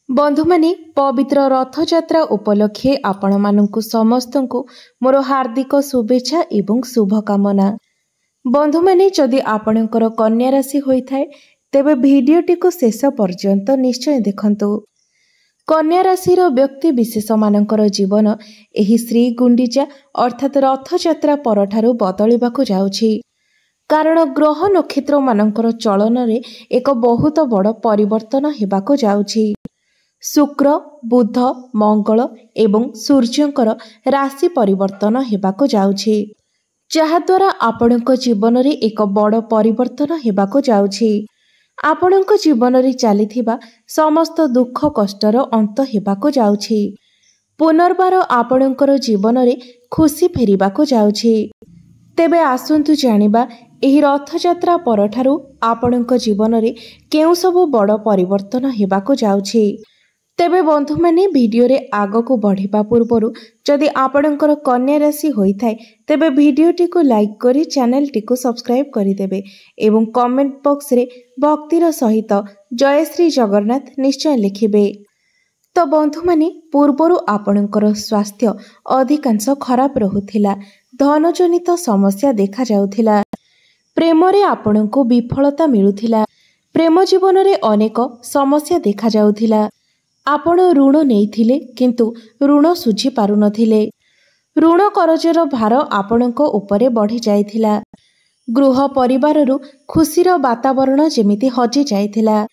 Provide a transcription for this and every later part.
बंधु माने पवित्र रथयात्रा उपलक्षे आपण मानकु समस्तंकु मोर हार्दिक शुभेच्छा एवं शुभकामना। बंधु माने जदि आपणकर कन्या राशि होइथाय तेबे भिडियोटी को शेष पर्यंत निश्चय देखंतु। कन्या राशि व्यक्ति विशेष मानकर जीवन एही श्री गुंडीचा अर्थात रथयात्रा परठारु बदलिबाकु जाउछि। कारण ग्रह नक्षत्र मानकर चलन रे एक बहुत बड़ परिवर्तन हेबाकु जाउछि। शुक्र बुध मंगल एवं सूर्यंकर राशि परिवर्तन हेबाकु जाउछि, जहाद्वारा आपणक जीवन रे एक बड़ परिवर्तन हेबाकु जाउछि। आपणक जीवन रे चलीथिबा समस्त दुख कष्टर अंत हेबाकु जाउछि। पुनर्बार आपणकर जीवन रे खुशी फेरिबाकु जाउछि। तेबे आसंतु जानिबा एही रथयात्रा परठारु आपणक जीवन रे केउ सब बड़ परिवर्तन हेबाकु जाउछि। तेबे बंधु माने वीडियो रे आगो को बढ़िबा पूर्वरु जदि आपणकर कन्या राशि होइथाय तेबे वीडियोटी को लाइक करी चैनल टी को सब्सक्राइब करि देबे एवं कमेंट बॉक्स रे भक्तिर सहित जय श्री जगन्नाथ निश्चय लिखिबे। तो बंधु माने पूर्वरु आपणकर स्वास्थ्य अधिकांश खराब रहुथिला, धन जनित समस्या देखा जाउथिला, प्रेम रे आपणको विफलता मिलुथिला, प्रेम जीवन रे अनेक समस्या देखा जाउथिला। आपण ऋण नेइथिले किंतु ऋण सुझी पारु नथिले, ऋण करजर भार आपणको उपरे बढ़ी जाइथिला, गृह परिवार रु खुशीर वातावरण जेमिति हजि जाइथिला,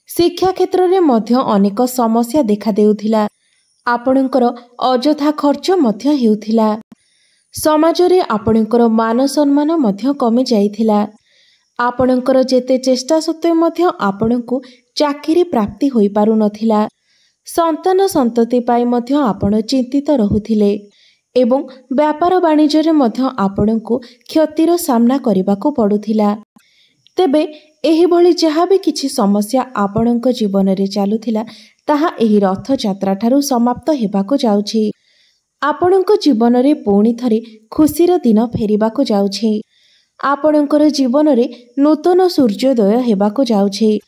शिक्षा क्षेत्र रे मध्य अनेक समस्या देखा देउथिला, आपणकर अजथा खर्च मध्य हेउथिला, समाज रे आपणकर मान सम्मान मध्य कमी जाइथिला, आपणकर जेते चेष्टा सत्वे मध्य आपणको चाकरी प्राप्ति होई पारु नथिला, संतान संतति पाई मध्य आपण चिंतित रहुथिले एवं व्यापार वाणिज्य रे मध्य आपणको क्षतिर सामना करिबाकू पडुथिला। तेबे एही भली जहा भी किछि समस्या आपणक जीवन रे चालुथिला ताहा एही रथ यात्रा ठारू समाप्त हेबाकू जाउछि। आपणक जीवन रे पुणी थरे खुशीर दिन फेरिबाकू जाउछि। आपणकर जीवन रे नूतन सूर्योदय हेबाकू जाउछि।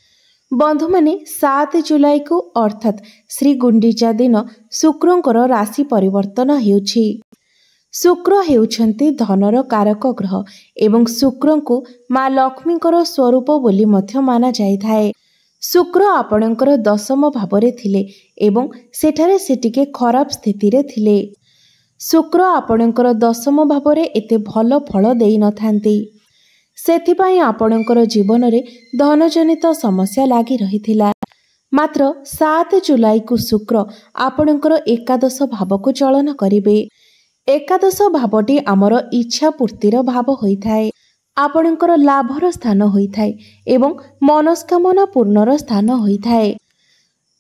बंधु माने 7 जुलाई को अर्थात श्री गुंडीचा दिन शुक्रंकर राशि परिवर्तन हेउछि। शुक्र हेउछंती धनर कारक ग्रह एवं शुक्रंको माँ लक्ष्मीकर स्वरूप बोली मध्य माना जाइथाए। शुक्र आपणकर दशम भावरे थिले एवं सेठारे से टिके खराब स्थिति रे थिले। शुक्र आपणकर दशम भावरे एते भल फल देई नथांती, सेथिपाई आपणकर जीवन रे धनजनित समस्या लागी रहिथिला। मात्र 7 जुलाई को शुक्र आपणकर एकादश भाव को चलन करिवे। एकादश भावटी आमर इच्छा पूर्तिर भाव होइथाए, आपणकर लाभर स्थान होइथाए एवं मनस्कामना पूर्णर स्थान होइथाए।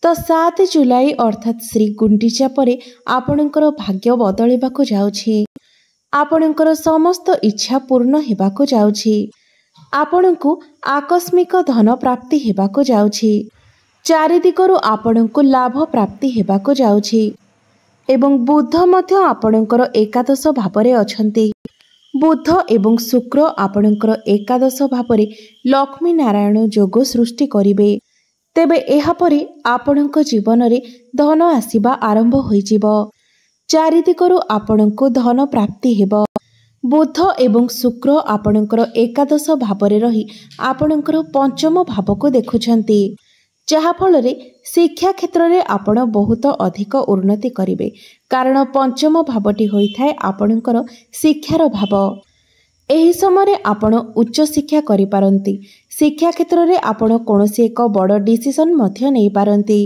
तो 7 जुलाई अर्थात श्री गुंडीचा परे आपणकर भाग्य बदलिबाकू जाउछि। आपणकर समस्त इच्छा पूर्ण हेबाकू जाउछि। आपणकु आकस्मिक धन प्राप्ति हेबाकू जाउछि। चारि दिगरु आपणकु लाभ प्राप्ति हेबाकू जाउछि एवं बुध मध्य आपणकर एकादश भावरे अछंती। बुध एवं शुक्र आपणकर एकादश भावरे लक्ष्मी नारायण जोग सृष्टि करिवे। तेबे एहा परे आपणक जीवन रे धन आसीबा आरंभ होइजिबो। चारि दिगरु आपणको धन प्राप्ति हेबो। बुध एवं शुक्र आपणकर एकादश भावरे रही आपणकर पंचम भाव को देखुछंती, जहा फल रे शिक्षा क्षेत्र रे आपण बहुत अधिक उन्नति करिवे। कारण पंचम भावटी होइथाय आपणकर शिक्षार भाव। एही समय रे आपण उच्च शिक्षा करि पारंती। शिक्षा क्षेत्र रे आपण कोनोसी एक बड़ डिसिजन मध्य नै पारंती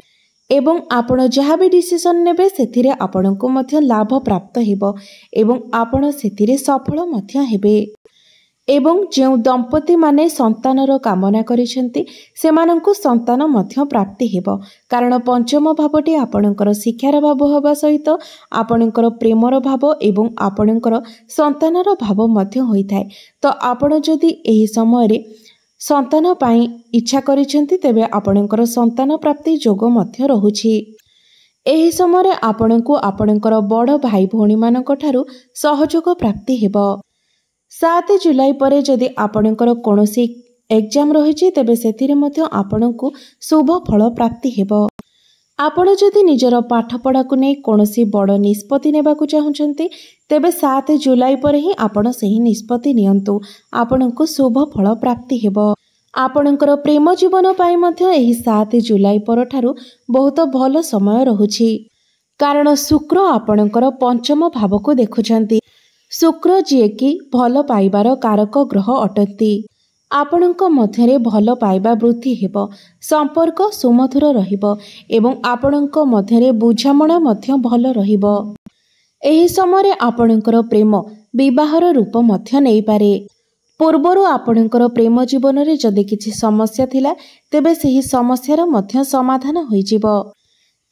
एवं आपण जहा भी डिसिजन नेबे सेथिरे आपणको मध्य लाभ प्राप्त हेबो एवं आपण सेथिरे सफल मध्य हेबे। एवं जेउ दंपति माने संतानर कामना करिसेंती सेमानंकु संतान मध्य प्राप्ति हेबो। कारण पंचम भावटी आपणकर शिक्षार भाव होबा सहित आपणकर प्रेमर भाव एवं आपणकर संतानर भाव मध्य होइथाय। तो आपण जदि एही समय रे संतान पाई इच्छा करिसेंती तेबे आपणकर संतान प्राप्ति जोग मध्य रहुछि। एही समय रे आपणकु आपणकर बड़ भाई भौणी मानक ठारू सहयोग प्राप्ति हेबो। 7 जुलाई परे जदि आपणकर कोनोसी एग्जाम रहिछि तेबे सेथिरे मध्य आपणकु शुभ फल प्राप्ति हेबो। आपण जदि निजर पाठपढ़ा को नहीं कौनसी बड़ निष्पत्ति नेबाकु चाहुचंती तेबे 7 जुलाई पर ही आपण सही निष्पत्ति नियंतु। आपणको शुभ फल प्राप्ति हेबो। आपणकर प्रेम जीवन पाई मध्य एही 7 जुलाई परठारु बहुत भल समय रहुछि, कारण शुक्र आपणकर पंचम भाव को देखुछंती। शुक्र जे कि भल पाइबार कारक ग्रह अटंती। आपणक मध्यरे भल पाइबा वृद्धि हेबो, संपर्क सुमधुर रहिबो एवं आपणक मध्यरे बुझामणा मध्य भल रहिबो। एही समय आपणकर प्रेम विवाहर रूप मध्य नहीं पारे। पूर्वरु आपणकर प्रेम जीवन रे जदि किछि समस्या थिला तेबे सेही समस्यार मध्य समाधान होई जिवो।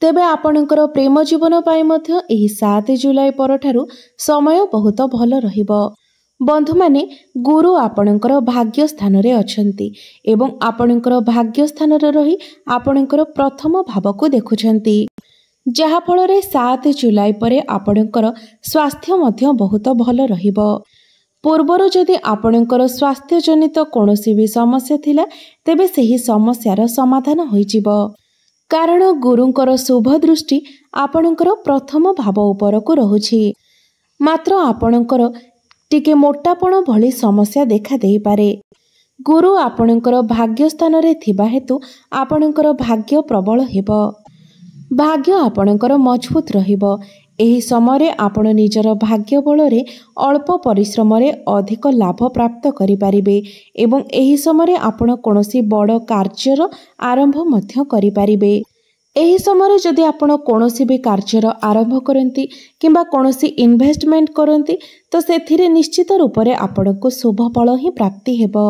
तेबे आपणकर प्रेम जीवन पाई मध्य एही 7 जुलाई परठारु समय बहुत भल रहिबो। बंधु माने गुरु आपणकर भाग्य स्थान रे अछंती एवं आपणकर भाग्य स्थान रे रही आपणकर प्रथम भाव को देखुछंती, जहा फल रे 7 जुलाई परे आपणकर स्वास्थ्य मध्य बहुत भल रहिबो। पूर्वरु जदि आपणकर स्वास्थ्य जनित कोनोसी भी समस्या थिला तेबे सेही समस्यार समाधान होई जिवो, कारण गुरुंकर शुभ दृष्टि आपणकर प्रथम भाव उपर को रहुछि। मात्र आपणकर टिके मोटापण भली समस्या देखा देई पारे। गुरु आपणकर भाग्य स्थान रे थिबा हेतु आपणकर भाग्य प्रबल हेबो, भाग्य आपणकर मजबूत रहिबो। एही समय आपण निजर भाग्य बल रे अल्प परिश्रम रे अधिक लाभ प्राप्त करि पारिबे एवं एही समय आपण कोनोसी बड़ कार्यर आरंभ मध्य करि पारिबे। एही समय जदि आपण कोनोसी भी कार्यर आरंभ करंती किंबा कोनोसी इन्वेस्टमेंट करंती तो सेथिरे निश्चित रूप रे आपणको शुभ फल ही प्राप्ति हेबो।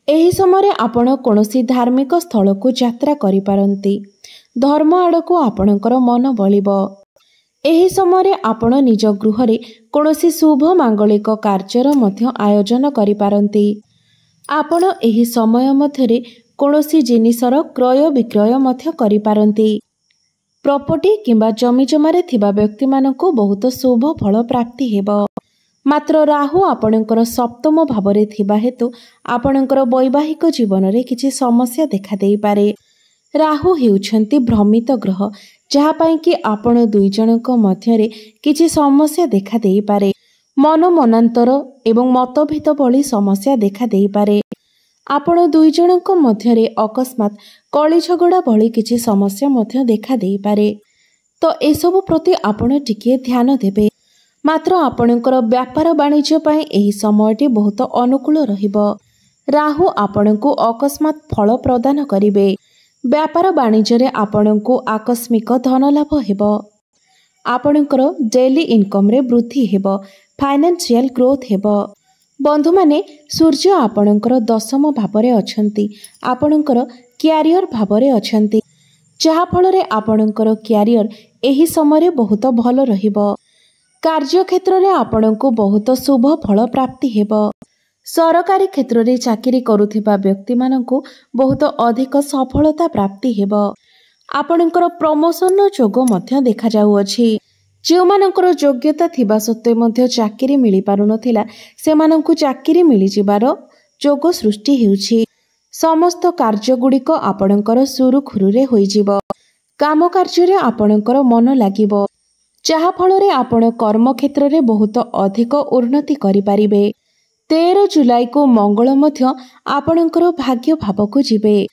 एही समय आपण कोनोसी धार्मिक स्थल को यात्रा करि पारंती, धर्म आड़को आपणकर मन बलिबो। एही समय आपण निज गृह रे कोनोसी शुभ मांगलिक कार्यर मध्य आयोजन करि पारंती। आपण एही समय मध्यरे कोनोसी जिनिसर क्रय विक्रय मध्य करि पारंती। प्रॉपर्टी किंबा जमी जमारे थिबा व्यक्ति मानको बहुत शुभ फल प्राप्ति हेबो। मात्र राहु आपणकर सप्तम भावरे थिबा हेतु आपणकर वैवाहिक जीवन रे किछि समस्या देखा देई पारे। राहु हेउछंती भ्रमित ग्रह, जहा पाई कि आपण दुई जनक मध्यरे किछि समस्या देखा देई पारे। मन मनांतर एवं मतभेद भली समस्या देखा देई पारे। आपण दुई जनक मध्यरे अकस्मात कली झगड़ा भली किछि समस्या मध्य देखा देई पारे। तो एसबु प्रति आपण टिके ध्यान देबे। मात्र आपणकर व्यापार वाणिज्य पाई एही समयटी बहुत अनुकूल रहिबो। राहु आपणको अकस्मात फल प्रदान करिवे। व्यापार वाणिज्य रे आपणको आकस्मिक धन लाभ हेबो। आपणकर डेली इनकम रे वृद्धि हेबो, फाइनेंशियल ग्रोथ हेबो। बंधु माने सूर्य आपणकर दशम भावरे अछंती, आपणकर क्यारियर भावरे अछंती, जहा फल रे आपणकर क्यारियर एही समय बहुत भल रहिबो। कार्य क्षेत्र रे आपणको बहुत शुभ फल प्राप्ति हेबो। सरकारी क्षेत्र रे चाकरी करुथिबा व्यक्ति माननको बहुत अधिक सफलता प्राप्ति हेबो। आपणकर प्रमोशन जोग मध्य देखा जाउ अछि। जो मानकर योग्यता थिबा सत्वे मध्य चाकरी मिली पारु नथिला सेमानଙ୍କୁ चाकरी मिली जिबार जोग सृष्टि हेउछि। समस्त कार्य गुड़िक आपणकर सुरुखुरु रे होई जिवो। काम कार्य रे आपणकर मन लागिवो, जहा फल रे आपण कर्म क्षेत्र रे बहुत अधिक उन्नति करि पारिबे। 13 जुलाई को मंगल मध्य आपणकर भाग्य भाव को जिबे,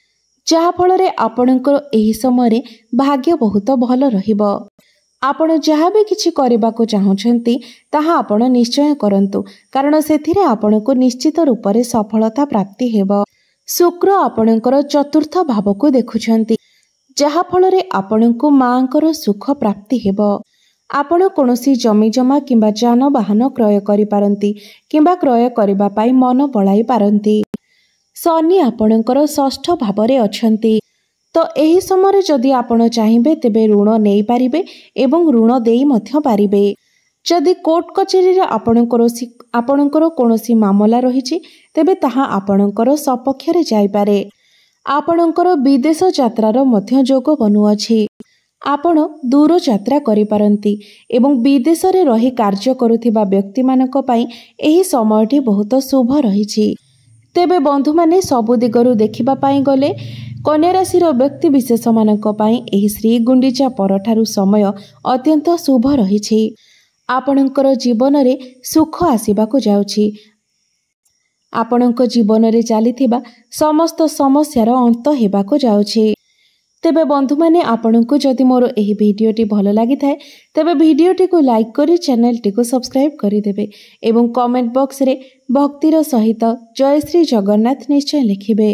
जहा फल रे आपणकर एही समय रे भाग्य बहुत भल रहिबो। आपण जहाँ भी किछि करबा को चाहुछंती ताहा आपण निश्चय करंतु, कारण सेथिरे आपणको निश्चित रूप रे सफलता प्राप्ति हेबो। शुक्र आपणकर चतुर्थ भाव को देखुछंती, जहा फल रे आपणको मांकर सुख प्राप्ति हेबो। आपण कोनोसी जमी जमा किंबा जानवाहन क्रय करि पारंती किंबा क्रय करिबा पाई मन बळाई पारंती। शनि आपणकर षष्ठ भावरे अछंती, तो एही समय जदि आपण चाहिबे तेबे ऋण नेई पारिबे एवं ऋण देई मध्य पारिबे। जदि कोर्ट कचेरी रे आपणकर कोनोसी मामला रहिछि तेबे ताहा आपणकर सपक्ष रे जाई पारे। आपणकर विदेश यात्रार मध्य जोग बनुअछि। आपण दूर यात्रा करि पारंती एवं विदेश रे रही कार्य करुथिबा व्यक्ति मानक पई एही समयटी बहुत शुभ रहिछि। तेबे बंधु माने सबु दिगरु देखिबा पाई गले कन्या राशि व्यक्तिविशेष मानी श्री गुंडीचा परठारु समय अत्यंत शुभ रही। आपणकर जीवन में सुख आसवाक जाउछि। आपणक जीवन में चली समस्त समस्यार अंत होबाक जाउछि। तेबे बंधु माने आपनकु जदि मोर एही भिडियोटी भल लगी थाए तेबे भिडियोटी को लाइक करी चैनल टी को सब्सक्राइब करी देबे एवं कमेंट बॉक्स रे भक्तिर सहित जय श्री जगन्नाथ निश्चय लिखिबे।